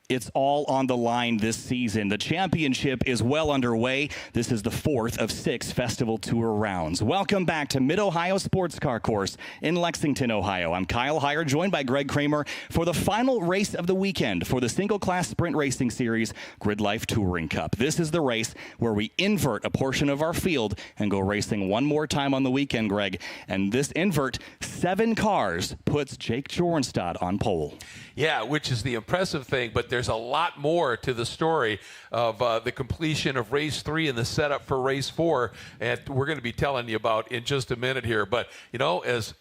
It's all on the line this season. The championship is well underway. This is the 4th of 6 Festival Tour rounds. Welcome back to Mid-Ohio Sports Car Course in Lexington, Ohio. I'm Kyle Heyer, joined by Greg Kramer for the final race of the weekend for the single-class sprint racing series, GRIDLIFE Touring Cup. This is the race where we invert a portion of our field and go racing one more time on the weekend, Greg. And this invert, 7 cars, puts Jake Jornstad on pole. Yeah, which is the impressive thing, but there's a lot more to the story of the completion of race 3 and the setup for race 4, and we're going to be telling you about in just a minute here. But you know, as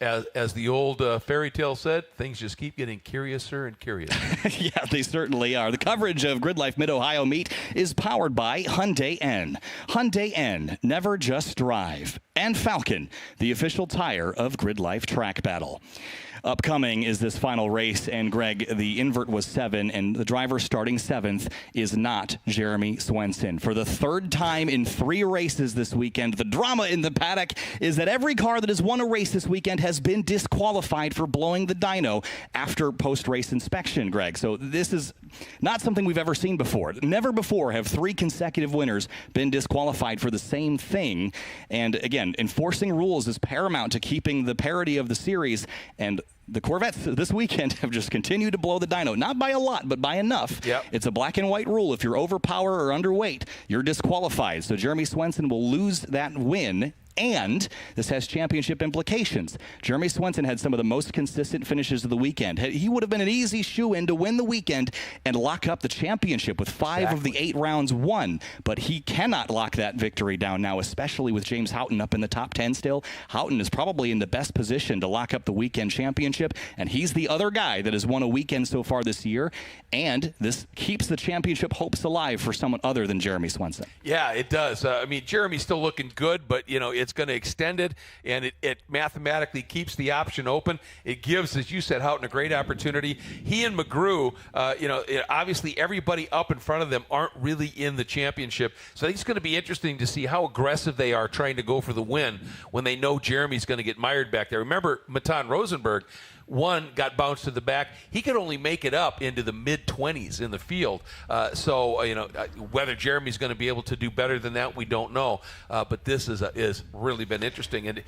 the old fairy tale said, things just keep getting curiouser and curiouser. Yeah, they certainly are. The coverage of GRIDLIFE Mid-Ohio Meet is powered by Hyundai N. Hyundai N, never just drive. And Falcon, the official tire of GRIDLIFE Track Battle. Upcoming is this final race, and Greg, the invert was 7, and the driver starting 7th is not Jeremy Swenson. For the 3rd time in 3 races this weekend, the drama in the paddock is that every car that has won a race this weekend has been disqualified for blowing the dyno after post-race inspection, Greg. So this is not something we've ever seen before. Never before have 3 consecutive winners been disqualified for the same thing. And again, enforcing rules is paramount to keeping the parity of the series, and the Corvettes this weekend have just continued to blow the dyno. Not by a lot, but by enough. Yep. It's a black and white rule. If you're overpower or underweight, you're disqualified. So Jeremy Swenson will lose that win. And this has championship implications. Jeremy Swenson had some of the most consistent finishes of the weekend. He would have been an easy shoe-in to win the weekend and lock up the championship with 5 of the 8 rounds won. But he cannot lock that victory down now, especially with James Houghton up in the top 10 still. Houghton is probably in the best position to lock up the weekend championship, and he's the other guy that has won a weekend so far this year. And this keeps the championship hopes alive for someone other than Jeremy Swenson. Yeah, it does. I mean, Jeremy's still looking good, but, you know, it's going to extend it, and it mathematically keeps the option open. It gives, as you said, Houghton a great opportunity. He and McGrew, you know, obviously everybody up in front of them aren't really in the championship, so I think it's going to be interesting to see how aggressive they are trying to go for the win when they know Jeremy's going to get mired back there. Remember, Matan Rosenberg, one got bounced to the back. He could only make it up into the mid-20s in the field. So, you know, whether Jeremy's going to be able to do better than that, we don't know. But this is really been interesting. And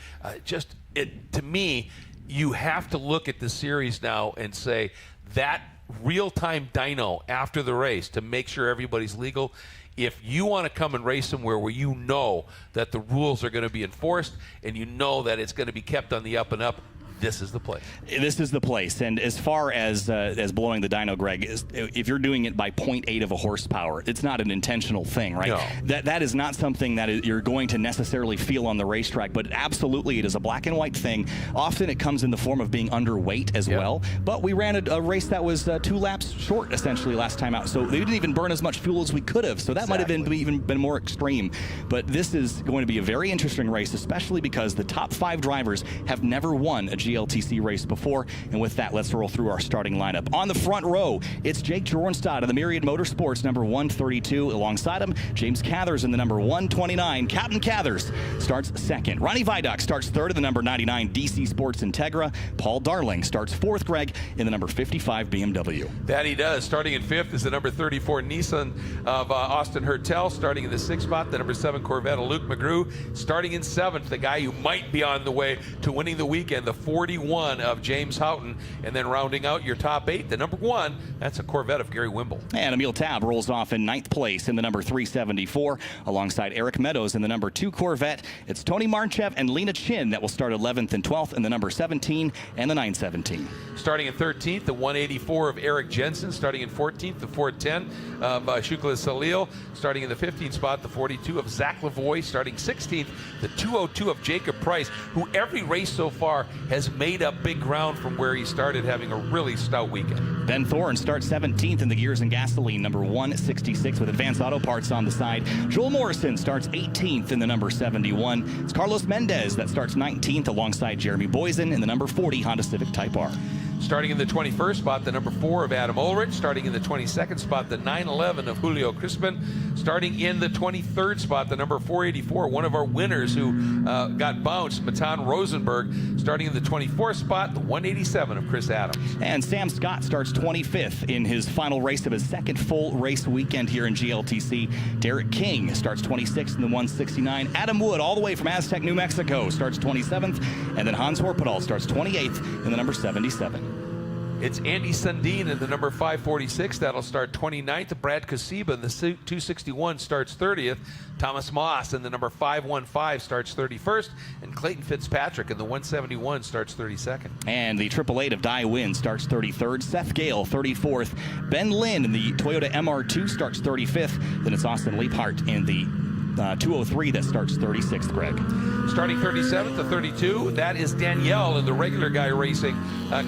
to me, you have to look at the series now and say that real-time dyno after the race to make sure everybody's legal. If you want to come and race somewhere where you know that the rules are going to be enforced and you know that it's going to be kept on the up and up, this is the place. This is the place. And as far as blowing the dyno, Greg, if you're doing it by 0.8 of a horsepower, it's not an intentional thing, right? No. That is not something that you're going to necessarily feel on the racetrack, but absolutely it is a black and white thing. Often it comes in the form of being underweight as well. But we ran a race that was 2 laps short, essentially, last time out. So they didn't even burn as much fuel as we could have. So that might have been more extreme. But this is going to be a very interesting race, especially because the top 5 drivers have never won a GLTC race before. And with that, let's roll through our starting lineup. On the front row, it's Jake Jornstad of the Myriad Motorsports, number 132. Alongside him, James Cathers in the number 129. Captain Cathers starts 2nd. Ronnie Vidoc starts 3rd in the number 99 DC Sports Integra. Paul Darling starts 4th, Greg, in the number 55 BMW. That he does. Starting in 5th is the number 34 Nissan of Austin Hertel. Starting in the 6th spot, the number 7 Corvette of Luke McGrew. Starting in 7th, the guy who might be on the way to winning the weekend, the 41 of James Houghton. And then rounding out your top 8, the number 1, that's a Corvette of Gary Wimble. And Emil Tabb rolls off in 9th place in the number 374, alongside Eric Meadows in the number 2 Corvette. It's Tony Marchev and Lena Chin that will start 11th and 12th in the number 17 and the 917. Starting in 13th, the 184 of Eric Jensen. Starting in 14th, the 410 of Shukla Salil. Starting in the 15th spot, the 42 of Zach Lavoie. Starting 16th, the 202 of Jacob Price, who every race so far has made up big ground from where he started, having a really stout weekend. Ben Thorne starts 17th in the Gears and Gasoline, number 166, with Advanced Auto Parts on the side. Joel Morrison starts 18th in the number 71. It's Carlos Mendez that starts 19th alongside Jeremy Boysen in the number 40 Honda Civic Type R. Starting in the 21st spot, the number 4 of Adam Ulrich. Starting in the 22nd spot, the 911 of Julio Crispin. Starting in the 23rd spot, the number 484, one of our winners who got bounced, Matan Rosenberg. Starting in the 24th spot, the 187 of Chris Adams. And Sam Scott starts 25th in his final race of his second full race weekend here in GLTC. Derek King starts 26th in the 169. Adam Wood, all the way from Aztec, New Mexico, starts 27th. And then Hans Horpedal starts 28th in the number 77. It's Andy Sundin in the number 546. That'll start 29th. Brad Kasiba in the 261 starts 30th. Thomas Moss in the number 515 starts 31st. And Clayton Fitzpatrick in the 171 starts 32nd. And the 888 of Dai Win starts 33rd. Seth Gale, 34th. Ben Lin in the Toyota MR2 starts 35th. Then it's Austin Leaphart in the 203 that starts 36th, Greg. Starting 37th to 32, that is Danielle in the regular guy racing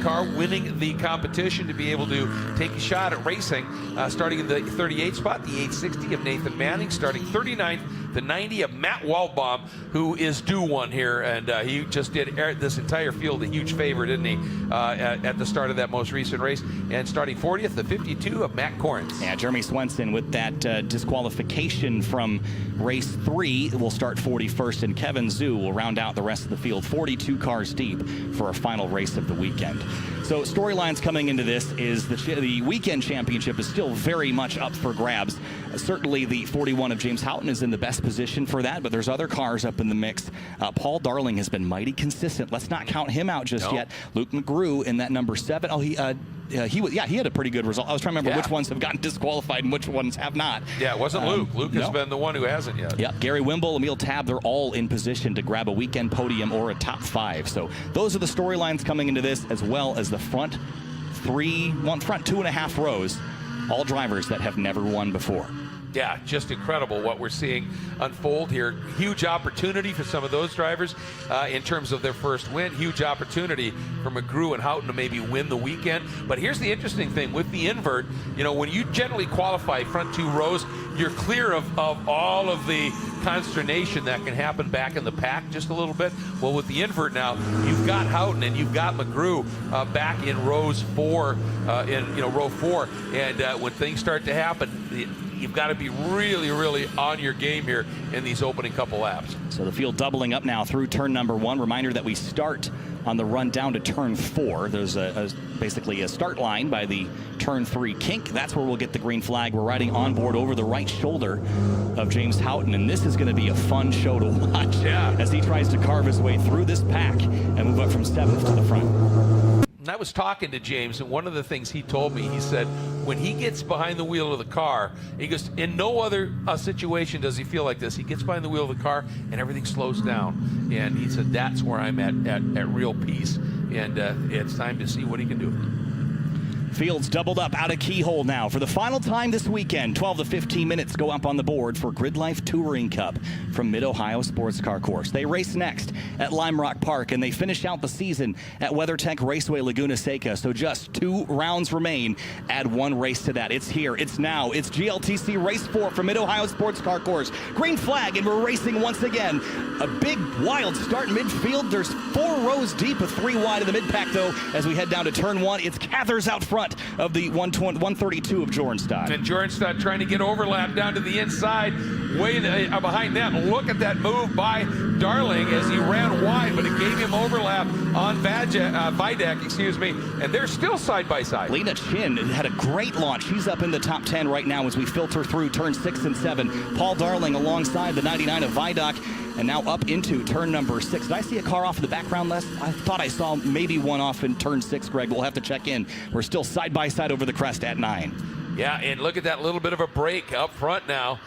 car, winning the competition to be able to take a shot at racing. Starting in the 38th spot, the 860 of Nathan Manning. Starting 39th, the 90 of Matt Waldbaum, who is due one here, and he just did this entire field a huge favor, didn't he, at the start of that most recent race. And starting 40th, the 52 of Matt Corrins. Yeah, Jeremy Swenson with that disqualification from race 3 will start 41st, and Kevin Zhu will round out the rest of the field, 42 cars deep for a final race of the weekend. So storylines coming into this is the weekend championship is still very much up for grabs. Certainly the 41 of James Houghton is in the best position for that, but there's other cars up in the mix. Paul Darling has been mighty consistent. Let's not count him out just yet. Luke McGrew in that number 7. Oh, he had a pretty good result. I was trying to remember which ones have gotten disqualified and which ones have not. Yeah, it wasn't Luke. Luke has been the one who hasn't yet. Yeah, Gary Wimble, Emil Tabb, they're all in position to grab a weekend podium or a top 5. So those are the storylines coming into this, as well as the front 2.5 rows, all drivers that have never won before. Yeah, just incredible what we're seeing unfold here. Huge opportunity for some of those drivers in terms of their first win. Huge opportunity for McGrew and Houghton to maybe win the weekend. But here's the interesting thing with the invert. You know, when you generally qualify front 2 rows, you're clear of all of the consternation that can happen back in the pack just a little bit. Well, with the invert now, you've got Houghton and you've got McGrew back in row 4, and when things start to happen, you've got to be really, really on your game here in these opening couple laps. So the field doubling up now through turn number 1. Reminder that we start on the run down to turn 4. There's basically a start line by the turn 3 kink. That's where we'll get the green flag. We're riding on board over the right shoulder of James Houghton, and this is going to be a fun show to watch as he tries to carve his way through this pack and move up from 7th to the front. And I was talking to James, and one of the things he told me, he said, when he gets behind the wheel of the car, he goes, in no other situation does he feel like this. He gets behind the wheel of the car, and everything slows down. And he said, that's where I'm at real peace. And it's time to see what he can do. Fields doubled up out of Keyhole now. For the final time this weekend, 12 to 15 minutes go up on the board for GRIDLIFE Touring Cup from Mid-Ohio Sports Car Course. They race next at Lime Rock Park, and they finish out the season at WeatherTech Raceway Laguna Seca. So just 2 rounds remain. Add 1 race to that. It's here. It's now. It's GLTC Race 4 from Mid-Ohio Sports Car Course. Green flag, and we're racing once again. A big, wild start midfield. There's 4 rows deep with 3 wide in the mid-pack, though, as we head down to turn 1. It's Cathers out front of the 132 of Jornstad. And Jornstad trying to get overlap down to the inside, way behind them. Look at that move by Darling as he ran wide, but it gave him overlap on Vidak, and they're still side by side. Lena Chin had a great launch. She's up in the top 10 right now as we filter through turn 6 and 7. Paul Darling alongside the 99 of Vidak, and now up into turn number 6. Did I see a car off in the background, Les? I thought I saw maybe one off in turn 6, Greg. We'll have to check in. We're still side by side over the crest at 9. Yeah, and look at that little bit of a break up front now.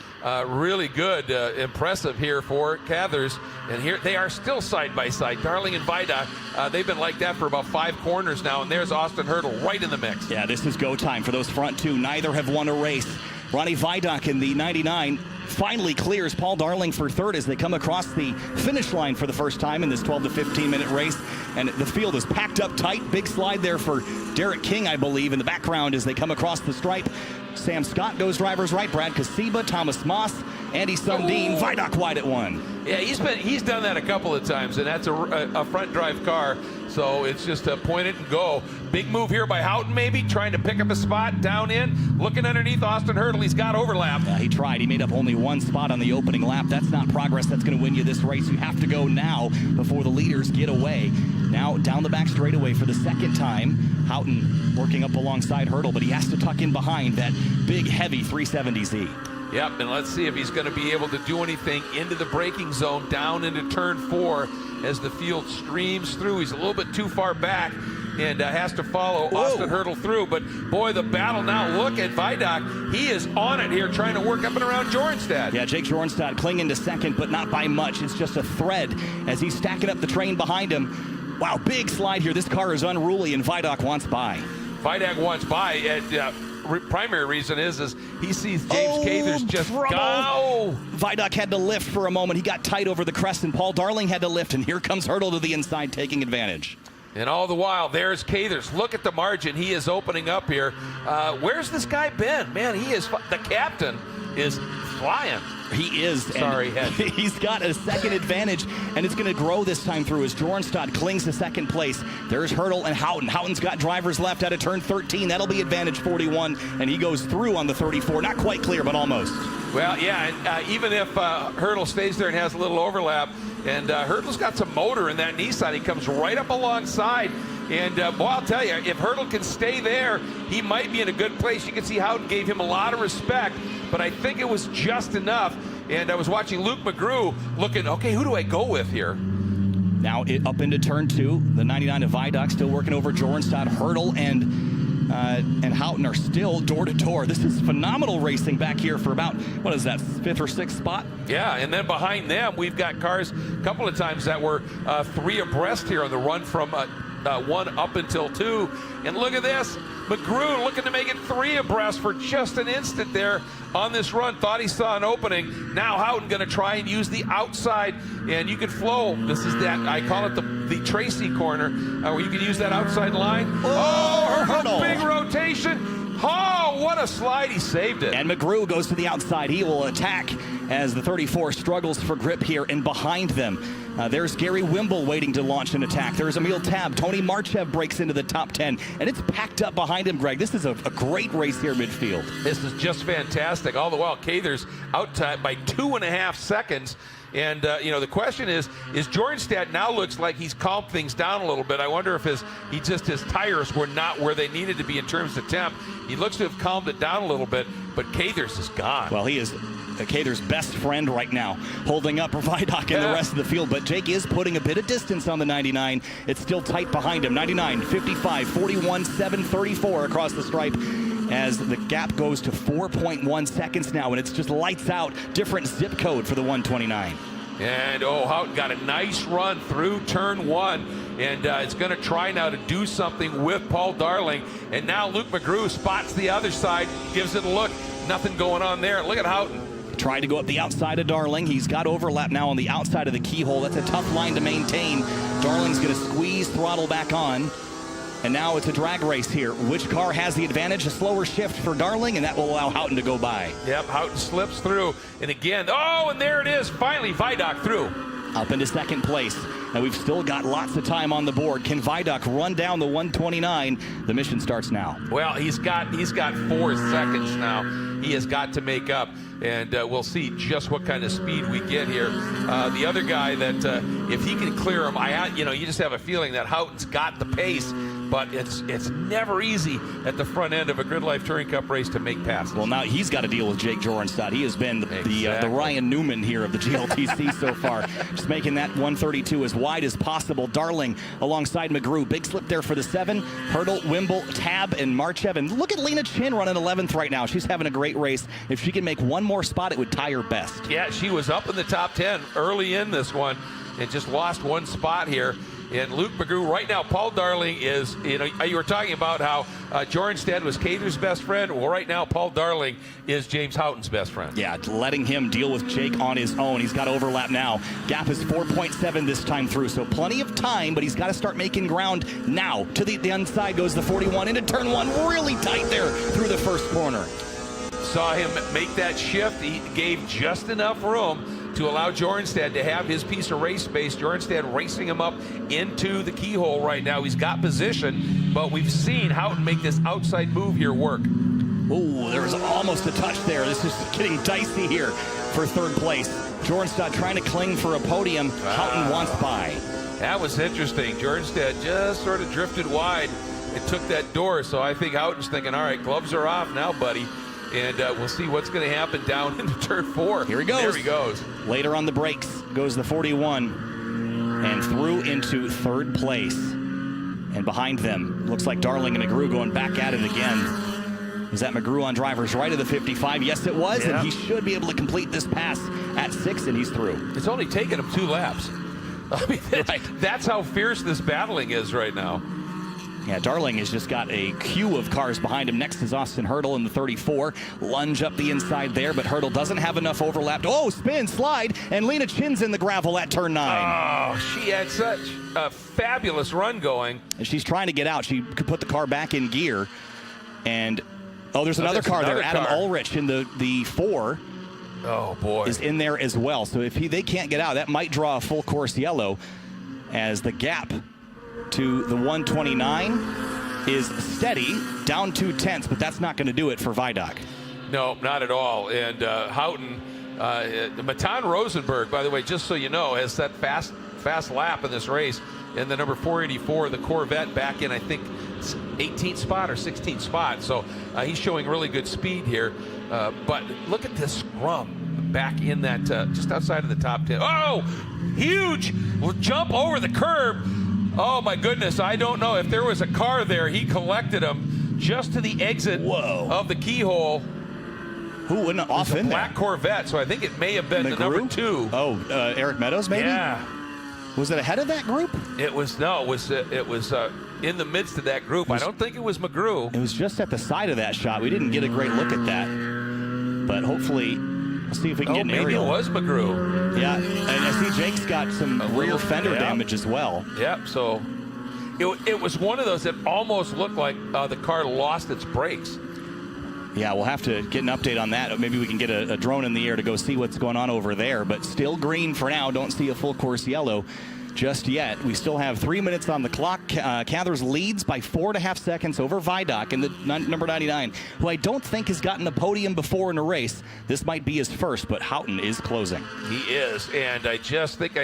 Really good, impressive here for Cathers. And here they are still side by side. Darling and Vidak, they've been like that for about 5 corners now. And there's Austin Hurdle right in the mix. Yeah, this is go time for those front 2. Neither have won a race. Ronnie Vidak in the 99 finally clears Paul Darling for 3rd as they come across the finish line for the first time in this 12 to 15 minute race. And the field is packed up tight. Big slide there for Derek King, I believe, in the background as they come across the stripe. Sam Scott goes driver's right. Brad Kasiba, Thomas Moss, Andy Sundin, Vidak wide at 1. Yeah, he's done that a couple of times, and that's a front drive car. So it's just a point it and go. Big move here by Houghton, maybe, trying to pick up a spot down in, looking underneath Austin Hurdle. He's got overlap. He tried. He made up only one spot on the opening lap. That's not progress. That's going to win you this race. You have to go now before the leaders get away. Now down the back straightaway for the second time. Houghton working up alongside Hurdle, but he has to tuck in behind that big, heavy 370Z. Yep, and let's see if he's going to be able to do anything into the braking zone, down into turn 4 as the field streams through. He's a little bit too far back and has to follow Austin Hurdle through. But, boy, the battle now. Look at Vidoc. He is on it here, trying to work up and around Jornstad. Yeah, Jake Jornstad clinging to second, but not by much. It's just a thread as he's stacking up the train behind him. Wow, big slide here. This car is unruly, and Vidoc wants by. Vidoc wants by. Primary reason is he sees James Cathers just go. Vidoc had to lift for a moment. He got tight over the crest, and Paul Darling had to lift, and here comes Hurdle to the inside, taking advantage. And all the while, there's Cathers. Look at the margin. He is opening up here. Where's this guy been? Man, he is. The captain is flying. He is. Sorry, he's got a second advantage, and it's going to grow this time through as Jornstad clings to second place. There's Hurdle and Houghton. Houghton's got drivers left out of turn 13. That'll be advantage 41, and he goes through on the 34. Not quite clear, but almost. Well, yeah, even if Hurdle stays there and has a little overlap, and Hurdle's got some motor in that Nissan, he comes right up alongside. And, boy, I'll tell you, if Hurdle can stay there, he might be in a good place. You can see Houghton gave him a lot of respect, but I think it was just enough. And I was watching Luke McGrew looking, okay, who do I go with here? Now up into turn 2. The 99 of Vidoc still working over Jornstad. Hurdle and Houghton are still door-to-door. This is phenomenal racing back here for about, what is that, 5th or 6th spot? Yeah, and then behind them, we've got cars a couple of times that were 3 abreast here on the run from 1 up until 2. And look at this. McGrew looking to make it 3 abreast for just an instant there on this run. Thought he saw an opening. Now Houghton going to try and use the outside, and you can flow. This is that, I call it the Tracy corner, where you can use that outside line. Hurdle. Big rotation. Oh, what a slide. He saved it. And McGrew goes to the outside. He will attack as the 34 struggles for grip here, and behind them, there's Gary Wimble waiting to launch an attack. There's Emil Tab. Tony Marchev breaks into the top 10, and it's packed up behind him, Greg. This is a great race here midfield. This is just fantastic. All the while, Cathers out by 2.5 seconds. And, the question is Jornstad now looks like he's calmed things down a little bit. I wonder if his tires were not where they needed to be in terms of temp. He looks to have calmed it down a little bit, but Cathers is gone. Well, he is Cater's best friend right now, holding up Vidoc and the rest of the field. But Jake is putting a bit of distance on the 99. It's still tight behind him. 99, 55, 41, 7, 34 across the stripe, as the gap goes to 4.1 seconds now, and it's just lights out. Different zip code for the 129. And, Houghton got a nice run through turn 1, and it's going to try now to do something with Paul Darling. And now Luke McGrew spots the other side, gives it a look. Nothing going on there. Look at Houghton. Tried to go up the outside of Darling. He's got overlap now on the outside of the keyhole. That's a tough line to maintain. Darling's going to squeeze throttle back on. And now it's a drag race here. Which car has the advantage? A slower shift for Darling, and that will allow Houghton to go by. Yep, Houghton slips through. And again, and there it is. Finally, Vidoc through. Up into second place. Now we've still got lots of time on the board. Can Vidoc run down the 129? The mission starts now. Well, he's got 4 seconds now. He has got to make up, and we'll see just what kind of speed we get here. The other guy that if he can clear him, you just have a feeling that Houghton's got the pace. But it's never easy at the front end of a GRIDLIFE Touring Cup race to make passes. Well, now he's got to deal with Jake Jornstad. He has been the Ryan Newman here of the GLTC so far. Just making that 132 as wide as possible. Darling alongside McGrew. Big slip there for the 7. Hurdle, Wimble, Tab, and Marchev. And look at Lena Chin running 11th right now. She's having a great race. If she can make one more spot, it would tie her best. Yeah, she was up in the top 10 early in this one and just lost one spot here. And Luke McGrew right now, Paul Darling is, you were talking about how Jornstad was Cater's best friend. Well, right now, Paul Darling is James Houghton's best friend. Yeah, letting him deal with Jake on his own. He's got overlap now. Gap is 4.7 this time through, so plenty of time, but he's got to start making ground now. To the inside goes the 41 into turn 1. Really tight there through the first corner. Saw him make that shift. He gave just enough room to allow Jornstad to have his piece of race space. Jornstad racing him up into the keyhole right now. He's got position, but we've seen Houghton make this outside move here work. Oh, there was almost a touch there. This is getting dicey here for third place. Jornstad trying to cling for a podium. Houghton wants by. That was interesting. Jornstad just sort of drifted wide and took that door. So I think Houghton's thinking, all right, gloves are off now, buddy. And we'll see what's going to happen down into turn 4. Here he goes. There he goes. Later on the brakes goes the 41 and through into third place. And behind them, looks like Darling and McGrew going back at it again. Was that McGrew on driver's right of the 55? Yes, it was, and he should be able to complete this pass at 6, and he's through. It's only taken him 2 laps. I mean, that's how fierce this battling is right now. Yeah, Darling has just got a queue of cars behind him. Next is Austin Hurdle in the 34. Lunge up the inside there, but Hurdle doesn't have enough overlap. Oh, spin, slide, and Lena Chin's in the gravel at turn 9. Oh, she had such a fabulous run going. And she's trying to get out. She could put the car back in gear, and there's another car there. Adam Ulrich in the 4. Oh, boy. Is in there as well. So if they can't get out, that might draw a full course yellow, as the gap to the 129 is steady, down 2/10, but that's not going to do it for Vidoc. No, not at all. And Houghton, Matan Rosenberg, by the way, just so you know, has that fast lap in this race. And the number 484, the Corvette, back in, I think, 18th spot or 16th spot. So he's showing really good speed here. But look at this scrum back in that, just outside of the top 10. Oh, huge jump over the curb. Oh, my goodness. I don't know. If there was a car there, he collected them just to the exit of the keyhole. Who went off in there? Black Corvette, so I think it may have been the number 2. Oh, Eric Meadows, maybe? Yeah. Was it ahead of that group? It was in the midst of that group. I don't think it was McGrew. It was just at the side of that shot. We didn't get a great look at that. But hopefully, we'll see if we can get an aerial. Maybe it was McGrew. Yeah, and I see Jake's got some rear fender damage as well. Yep, so it was one of those that almost looked like the car lost its brakes. Yeah, we'll have to get an update on that. Maybe we can get a drone in the air to go see what's going on over there. But still green for now. Don't see a full course yellow just yet. We still have 3 minutes on the clock. Cathers leads by 4.5 seconds over Vidoc in the number 99, who I don't think has gotten a podium before in a race. This might be his first, but Houghton is closing. He is, and I just think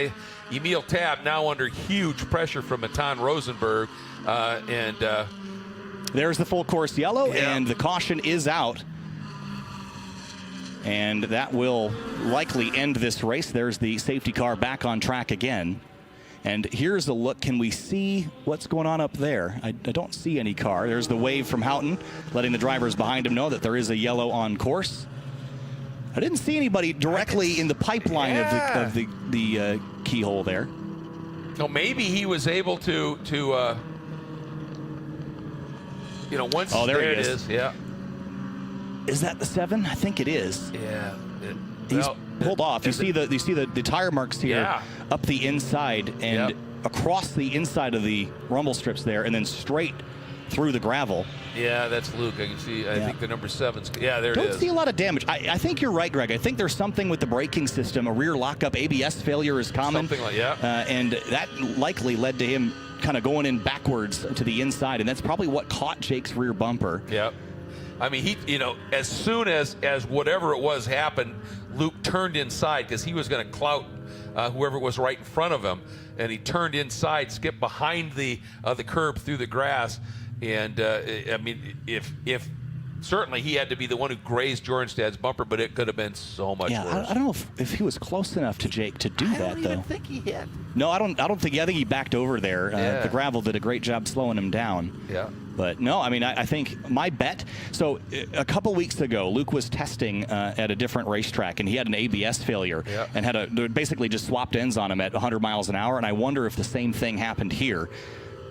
Emil Tabb now under huge pressure from Matan Rosenberg, There's the full course yellow, and the caution is out. And that will likely end this race. There's the safety car back on track again. And here's a look. Can we see what's going on up there? I don't see any car. There's the wave from Houghton, letting the drivers behind him know that there is a yellow on course. I didn't see anybody directly in the pipeline of the keyhole there. No, maybe he was able to once there it is. Yeah. Is that the 7? I think it is. Yeah. He's pulled off. You see the tire marks here up the inside and across the inside of the rumble strips there, and then straight through the gravel. Yeah, that's Luke. I can see. I think the number 7's. Yeah, there it is. Don't see a lot of damage. I think you're right, Greg. I think there's something with the braking system. A rear lockup ABS failure is common. Something like and that likely led to him kind of going in backwards to the inside, and that's probably what caught Jake's rear bumper. Yep. I mean, he, as soon as whatever it was happened, Luke turned inside because he was going to clout whoever was right in front of him, and he turned inside, skipped behind the curb through the grass, and I mean, if certainly he had to be the one who grazed Jornstad's bumper, but it could have been so much worse. I don't know if he was close enough to Jake to do that, though. I don't even think he hit. No, I don't think. I think he backed over there. The gravel did a great job slowing him down. Yeah. But no, I mean, I think my bet. So a couple weeks ago, Luke was testing at a different racetrack, and he had an ABS failure and they basically just swapped ends on him at 100 miles an hour. And I wonder if the same thing happened here.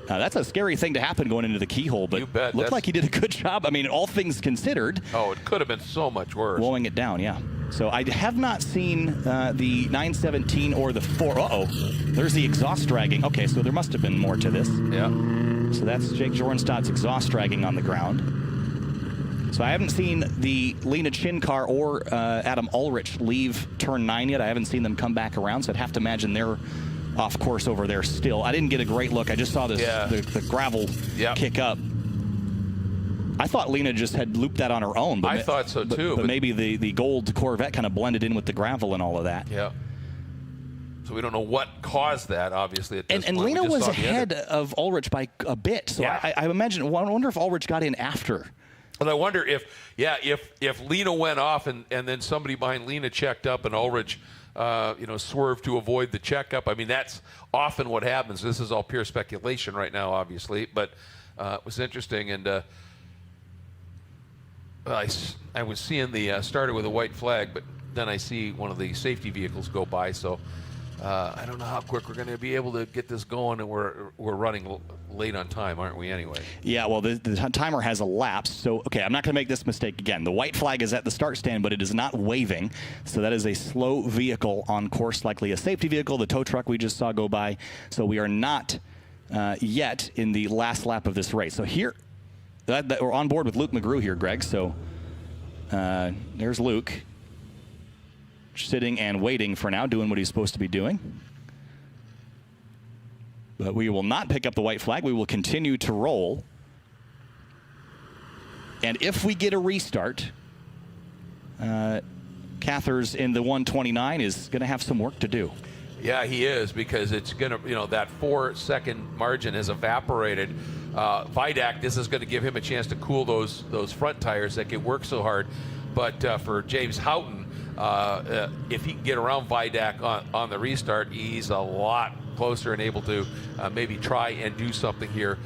That's a scary thing to happen going into the keyhole, but looked like he did a good job. I mean, all things considered. Oh, it could have been so much worse. Blowing it down, yeah. So I have not seen the 917 or the 4. Uh-oh. There's the exhaust dragging. Okay, so there must have been more to this. Yeah. So that's Jake Jornstad's exhaust dragging on the ground. So I haven't seen the Lena Chin car or Adam Ulrich leave turn 9 yet. I haven't seen them come back around, so I'd have to imagine they're off course over there still. I didn't get a great look. I just saw this the gravel kick up. I thought Lena just had looped that on her own. But I thought so too. But maybe the gold Corvette kind of blended in with the gravel and all of that. Yeah. So we don't know what caused that, obviously, at this and point. Lena was ahead of Ulrich by a bit. So I imagine, I wonder if Ulrich got in after. But I wonder if Lena went off and then somebody behind Lena checked up and Ulrich, swerved to avoid the checkup. I mean, that's often what happens. This is all pure speculation right now, obviously. But it was interesting. And I was seeing the started with a white flag, but then I see one of the safety vehicles go by. So I don't know how quick we're going to be able to get this going, and we're running late on time, aren't we, anyway? Yeah, well, the timer has elapsed. So, okay, I'm not going to make this mistake again. The white flag is at the start stand, but it is not waving. So that is a slow vehicle on course, likely a safety vehicle, the tow truck we just saw go by. So we are not yet in the last lap of this race. So here, we're on board with Luke McGrew here, Greg. So there's Luke, sitting and waiting for now, doing what he's supposed to be doing. But we will not pick up the white flag. We will continue to roll. And if we get a restart, Cathers in the 129 is going to have some work to do. Yeah, he is, because it's going to, that 4-second margin has evaporated. Vidak, this is going to give him a chance to cool those front tires that get worked so hard. But for James Houghton, if he can get around Vidak on the restart, he's a lot closer and able to maybe try and do something here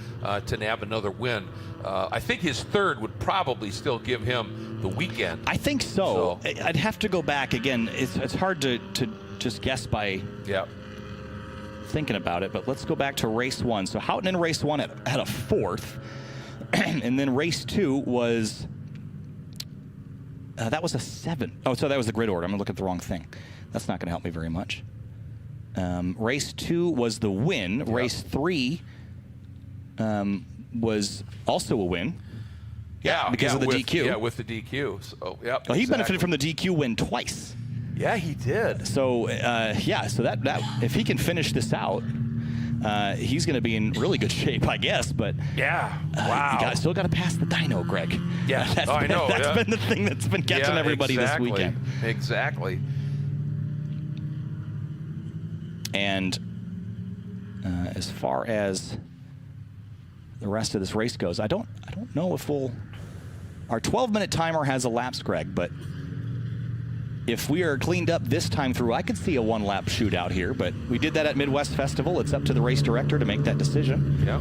to nab another win. I think his third would probably still give him the weekend. I think so. I'd have to go back again. It's hard to just guess by thinking about it, but let's go back to race 1. So Houghton in race 1 had a 4th, and then race 2 was that was a 7. Oh, so that was the grid order. I'm gonna look at the wrong thing. That's not gonna help me very much. Race 2 was the win. Yep. Race 3 was also a win. Yeah, because of the DQ. Yeah, with the DQ. So, yep. Well, he benefited from the DQ win twice. Yeah, he did. So, so that if he can finish this out, he's going to be in really good shape, I guess. But wow, you still got to pass the dyno, Greg. Yeah, I know. That's been the thing that's been catching everybody this weekend. Exactly. And as far as the rest of this race goes, I don't know if our 12-minute timer has elapsed, Greg, but if we are cleaned up this time through, I could see a 1-lap shootout here, but we did that at Midwest Festival. It's up to the race director to make that decision. Yeah.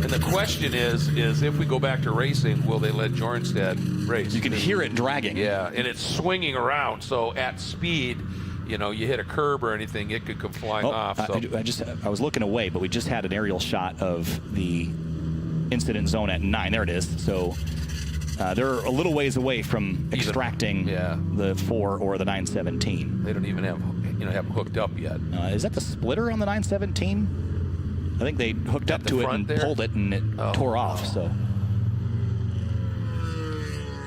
And the question is if we go back to racing, will they let Jornstedt race? You can hear it dragging. Yeah, and it's swinging around, so at speed, you hit a curb or anything, it could come flying off. So. I was looking away, but we just had an aerial shot of the incident zone at 9. There it is. So they're a little ways away from extracting the 4 or the 917. They don't even have them hooked up yet. Is that the splitter on the 917? I think they hooked up to it and pulled it, and it tore off.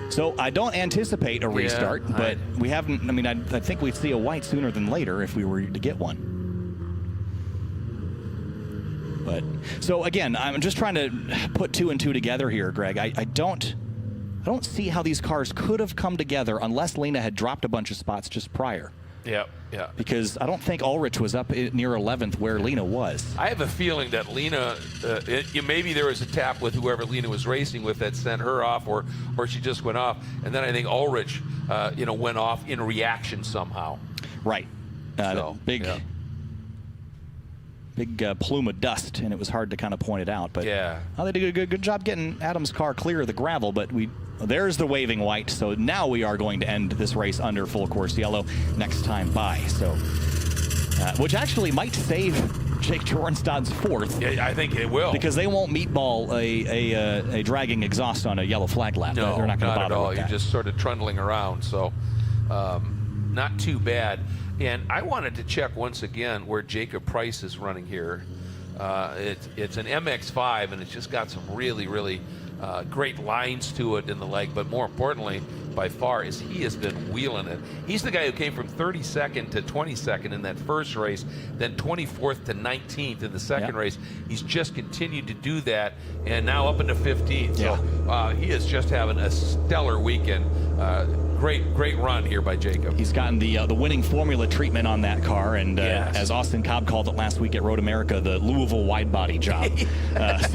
So I don't anticipate a restart, but we haven't. I mean, I think we'd see a white sooner than later if we were to get one. But so again, I'm just trying to put 2 and 2 together here, Greg. I don't see how these cars could have come together unless Lena had dropped a bunch of spots just prior. Yeah. Because I don't think Ulrich was up near 11th where Lena was. I have a feeling that Lena, maybe there was a tap with whoever Lena was racing with that sent her off, or she just went off, and then I think Ulrich, went off in reaction somehow. Right. Big plume of dust, and it was hard to kind of point it out. But they did a good job getting Adam's car clear of the gravel. But there's the waving white. So now we are going to end this race under full course yellow next time by. So, which actually might save Jake Jornstad's 4th. Yeah, I think it will, because they won't meatball a dragging exhaust on a yellow flag lap. No, they're not going to bother at all. with that. You're just sort of trundling around. So, not too bad. And I wanted to check once again where Jacob Price is running here. It's an MX-5, and it's just got some really, really great lines to it in the leg, but more importantly, by far, is he has been wheeling it. He's the guy who came from 32nd to 22nd in that first race, then 24th to 19th in the second race. He's just continued to do that, and now up into 15th. So he is just having a stellar weekend. Great run here by Jacob. He's gotten the winning formula treatment on that car, and as Austin Cobb called it last week at Road America, the Louisville wide body job. It's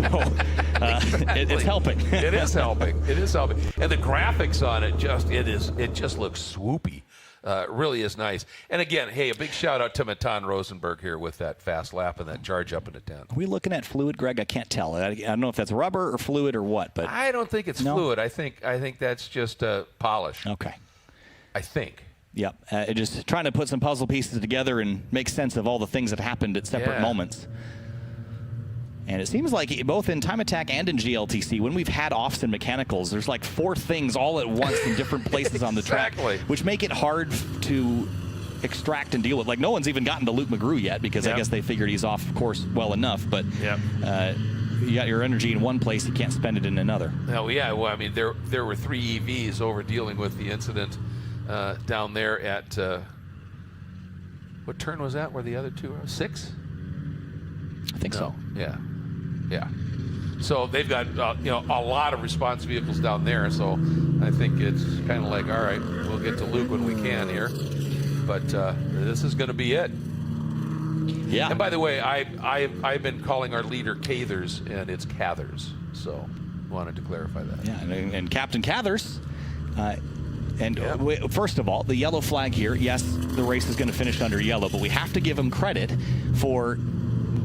helping. It is helping. It is helping. And the graphics on it it just looks swoopy. It really is nice. And again, hey, a big shout out to Matan Rosenberg here with that fast lap and that charge up into 10. Are we looking at fluid, Greg? I can't tell. I don't know if that's rubber or fluid or what, but I don't think it's fluid. I think that's just polish. Okay. I think. Yep. Just trying to put some puzzle pieces together and make sense of all the things that happened at separate moments. And it seems like both in Time Attack and in GLTC, when we've had offs and mechanicals, there's like 4 things all at once in different places on the track, which make it hard to extract and deal with. Like, no one's even gotten to Luke McGrew yet, because I guess they figured he's off course well enough. But you got your energy in one place, you can't spend it in another. Oh, yeah. Well, I mean, there were 3 EVs over dealing with the incident down there at what turn was that? Where the other 2 are? 6? I think so. Yeah. So they've got a lot of response vehicles down there. So I think it's kind of like, all right, we'll get to Luke when we can here, but this is going to be it. Yeah. And by the way, I've been calling our leader Cathers, and it's Cathers. So wanted to clarify that. Yeah, and Captain Cathers. First of all, the yellow flag here, yes, the race is going to finish under yellow, but we have to give him credit for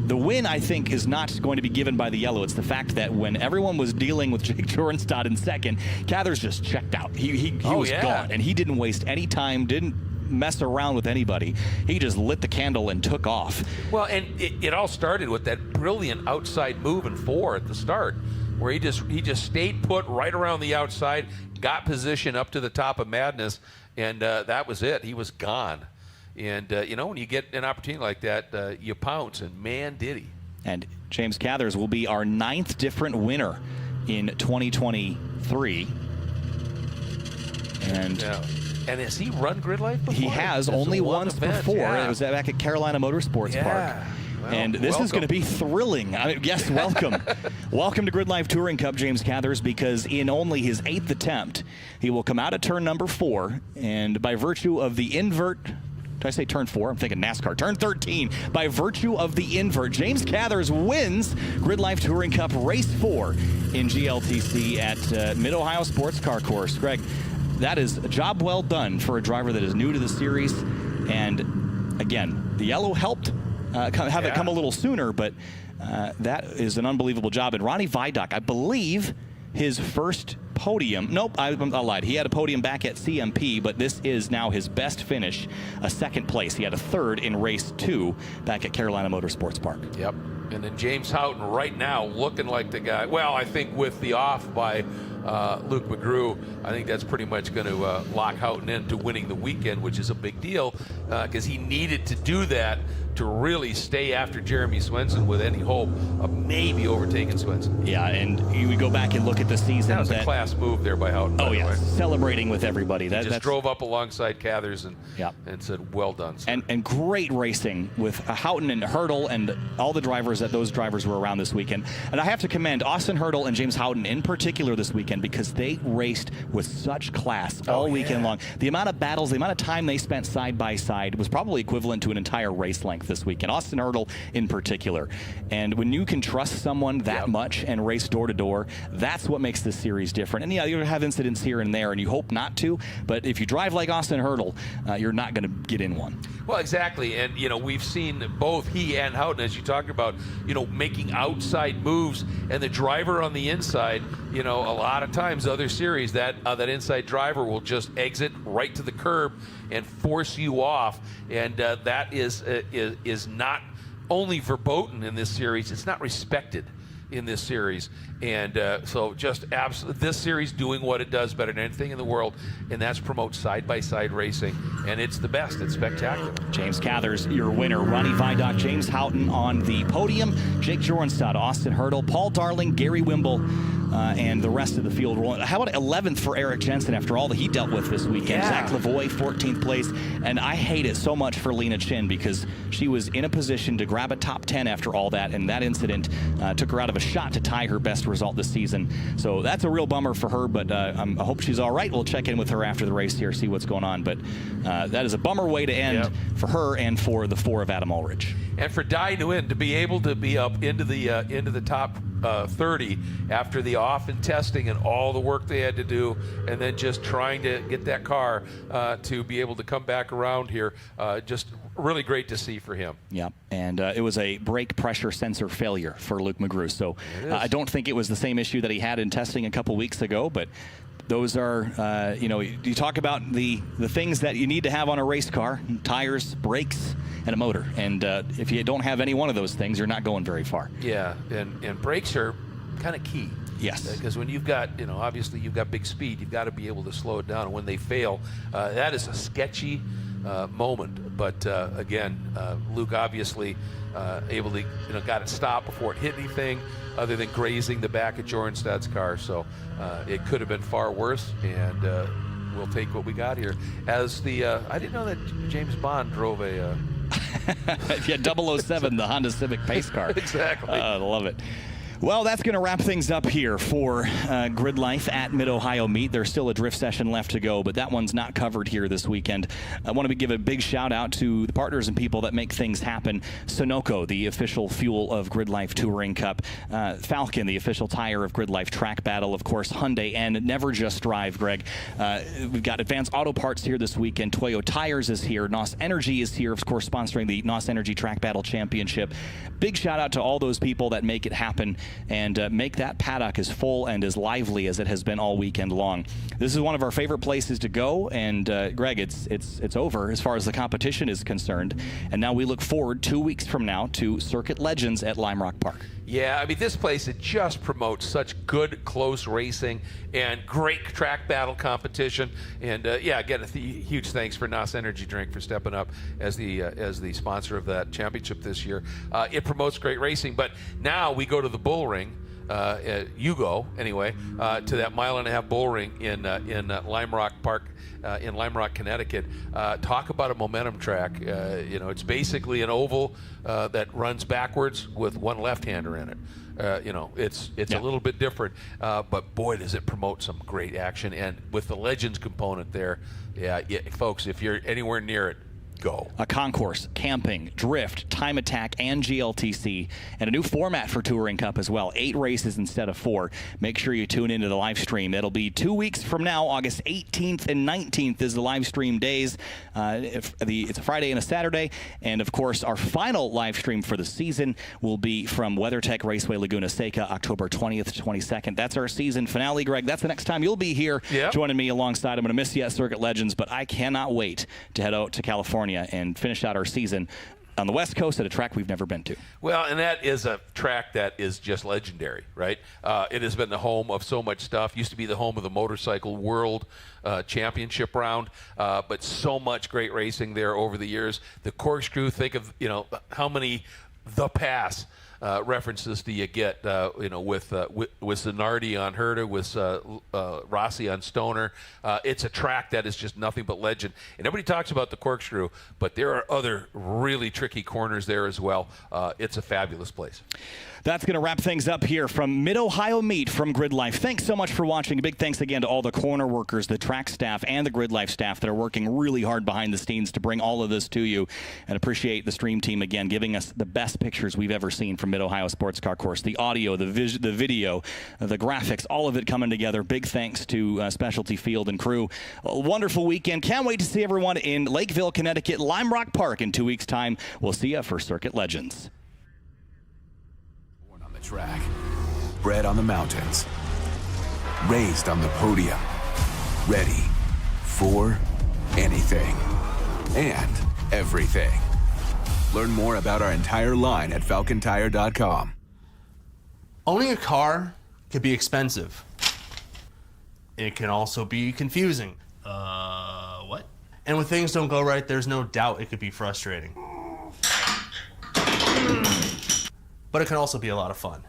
the win. I think is not going to be given by the yellow. It's the fact that when everyone was dealing with Jake Jorenstad in second, Cathers just checked out. He was gone, and he didn't waste any time, didn't mess around with anybody. He just lit the candle and took off. Well, and it all started with that brilliant outside move in 4 at the start, where he just stayed put right around the outside, got position up to the top of Madness, and that was it. He was gone. And, when you get an opportunity like that, you pounce, and man, did he. And James Cathers will be our 9th different winner in 2023. And has he run Grid Life before? He has, only once before. It was back at Carolina Motorsports Park. Well, and this is going to be thrilling. I mean, yes, welcome. Welcome to Grid Life Touring Cup, James Cathers, because in only his 8th attempt, he will come out of turn number 4, and by virtue of the invert... Did I say turn 4? I'm thinking NASCAR. Turn 13. By virtue of the invert, James Cathers wins Grid Life Touring Cup Race 4 in GLTC at Mid-Ohio Sports Car Course. Greg, that is a job well done for a driver that is new to the series. And again, the yellow helped have it come a little sooner, but that is an unbelievable job. And Ronnie Vidoc, I believe his first podium. Nope, I lied. He had a podium back at CMP, but this is now his best finish, a 2nd place. He had a 3rd in race 2 back at Carolina Motorsports Park. Yep. And then James Houghton right now looking like the guy. Well, I think with the off by Luke McGrew, I think that's pretty much going to lock Houghton into winning the weekend, which is a big deal because he needed to do that to really stay after Jeremy Swenson with any hope of maybe overtaking Swenson. Yeah, and you go back and look at the season. That was a class move there by Houghton. Oh, yeah, celebrating with everybody. He just drove up alongside Cathers and said, well done, sir. And great racing with Houghton and Hurdle and all the drivers that those drivers were around this weekend. And I have to commend Austin Hurdle and James Houghton in particular this weekend because they raced with such class all weekend long. The amount of battles, the amount of time they spent side by side was probably equivalent to an entire race length this weekend. Austin Hurdle in particular. And when you can trust someone that much and race door to door, that's what makes this series different. And yeah, you're going to have incidents here and there, and you hope not to. But if you drive like Austin Hurdle, you're not going to get in one. Well, exactly. And, we've seen both he and Houghton, as you talked about, making outside moves, and the driver on the inside, a lot of times other series, that inside driver will just exit right to the curb and force you off. And that is not only verboten in this series, it's not respected in this series. And so just this series doing what it does better than anything in the world, and that's promote side-by-side racing. And it's the best. It's spectacular. James Cathers, your winner. Ronnie Vidoc, James Houghton on the podium. Jake Jorenstad, Austin Hurdle, Paul Darling, Gary Wimble, and the rest of the field rolling. How about 11th for Eric Jensen after all that he dealt with this weekend? Yeah. Zach Lavoie, 14th place. And I hate it so much for Lena Chin because she was in a position to grab a top 10 after all that, and that incident took her out of a shot to tie her best result this season. So that's a real bummer for her, but I hope she's all right. We'll check in with her after the race here, see what's going on. But that is a bummer way to end for her and for the 4 of Adam Ulrich. And for Dai Nguyen to be able to be up into the top 30 after the off and testing and all the work they had to do, and then just trying to get that car to be able to come back around here, just really great to see for him. Yeah, and it was a brake pressure sensor failure for Luke McGrew. So I don't think it was the same issue that he had in testing a couple weeks ago, but those are, you talk about the things that you need to have on a race car: tires, brakes, and a motor. And if you don't have any one of those things, you're not going very far. Yeah, and brakes are kind of key. Yes. Because when you've got, obviously you've got big speed, you've got to be able to slow it down. And when they fail, that is a sketchy moment. But again, Luke obviously able to, got it stopped before it hit anything other than grazing the back of Jornstad's car. So it could have been far worse, and we'll take what we got here. As the, I didn't know that James Bond drove a... Yeah, 007, the Honda Civic pace car. Exactly. I love it. Well, that's going to wrap things up here for Grid Life at Mid-Ohio Meet. There's still a drift session left to go, but that one's not covered here this weekend. I want to give a big shout out to the partners and people that make things happen. Sunoco, the official fuel of Grid Life Touring Cup. Falcon, the official tire of Grid Life Track Battle. Of course, Hyundai and Never Just Drive, Greg. We've got Advanced Auto Parts here this weekend. Toyo Tires is here. NOS Energy is here, of course, sponsoring the NOS Energy Track Battle Championship. Big shout out to all those people that make it happen and make that paddock as full and as lively as it has been all weekend long. This is one of our favorite places to go, and Greg, it's over as far as the competition is concerned, and now we look forward 2 weeks from now to Circuit Legends at Lime Rock Park. Yeah, I mean, this place, it just promotes such good, close racing and great track battle competition. And, again, a huge thanks for NOS Energy Drink for stepping up as the sponsor of that championship this year. It promotes great racing, but now we go to the bull ring. You go, anyway, to that 1.5-mile bull ring in Lime Rock Park, in Lime Rock, Connecticut. Talk about a momentum track. It's basically an oval that runs backwards with one left-hander in it. It's a little bit different, but boy, does it promote some great action. And with the Legends component there, folks, if you're anywhere near it, go. A concourse, camping, drift, time attack, and GLTC, and a new format for Touring Cup as well. 8 races instead of 4. Make sure you tune into the live stream. It'll be 2 weeks from now. August 18th and 19th is the live stream days. It's a Friday and a Saturday. And, of course, our final live stream for the season will be from WeatherTech Raceway Laguna Seca, October 20th to 22nd. That's our season finale, Greg. That's the next time you'll be here joining me alongside. I'm going to miss you at Circuit Legends, but I cannot wait to head out to California and finish out our season on the West Coast at a track we've never been to. Well, and that is a track that is just legendary, right? It has been the home of so much stuff. Used to be the home of the Motorcycle World Championship round, but so much great racing there over the years. The Corkscrew, think of, how many The Pass references do you get, with Zanardi on Herta, with Rossi on Stoner. It's a track that is just nothing but legend. And everybody talks about the Corkscrew, but there are other really tricky corners there as well. It's a fabulous place. That's going to wrap things up here from Mid-Ohio Meet from Grid Life. Thanks so much for watching. A big thanks again to all the corner workers, the track staff, and the Grid Life staff that are working really hard behind the scenes to bring all of this to you. And appreciate the stream team again giving us the best pictures we've ever seen from Mid-Ohio Sports Car Course. The audio, the video, the graphics, all of it coming together. Big thanks to Specialty Field and crew. A wonderful weekend. Can't wait to see everyone in Lakeville, Connecticut, Lime Rock Park in 2 weeks' time. We'll see you for Circuit Legends. Track, bred on the mountains, raised on the podium, ready for anything and everything. Learn more about our entire line at falcontire.com. Owning a car can be expensive. It can also be confusing. What? And when things don't go right, there's no doubt it could be frustrating. But it can also be a lot of fun.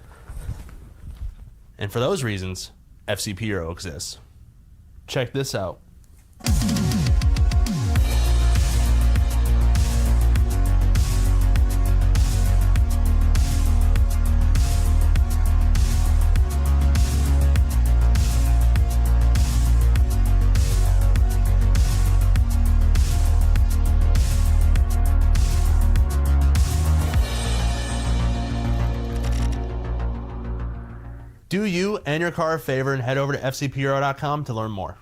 And for those reasons, FCP Euro exists. Check this out. Do you and your car a favor and head over to fcpeuro.com to learn more.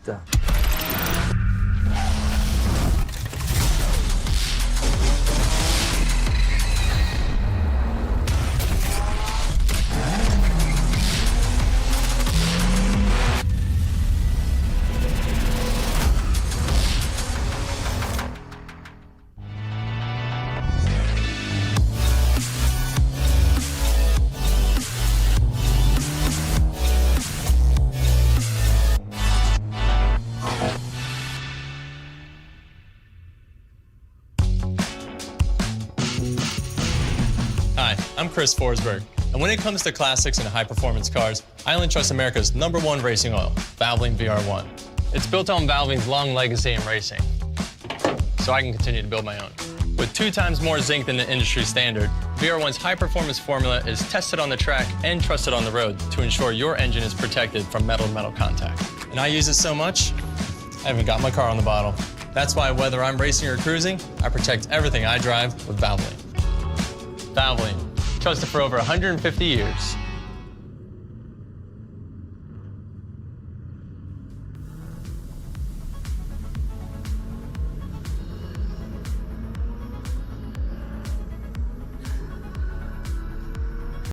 Done. Hi, I'm Chris Forsberg, and when it comes to classics and high-performance cars, I only trust America's #1 racing oil, Valvoline VR1. It's built on Valvoline's long legacy in racing, so I can continue to build my own. With 2 times more zinc than the industry standard, VR1's high-performance formula is tested on the track and trusted on the road to ensure your engine is protected from metal-to-metal contact. And I use it so much, I haven't got my car on the bottle. That's why whether I'm racing or cruising, I protect everything I drive with Valvoline. Valvoline, trusted for over 150 years.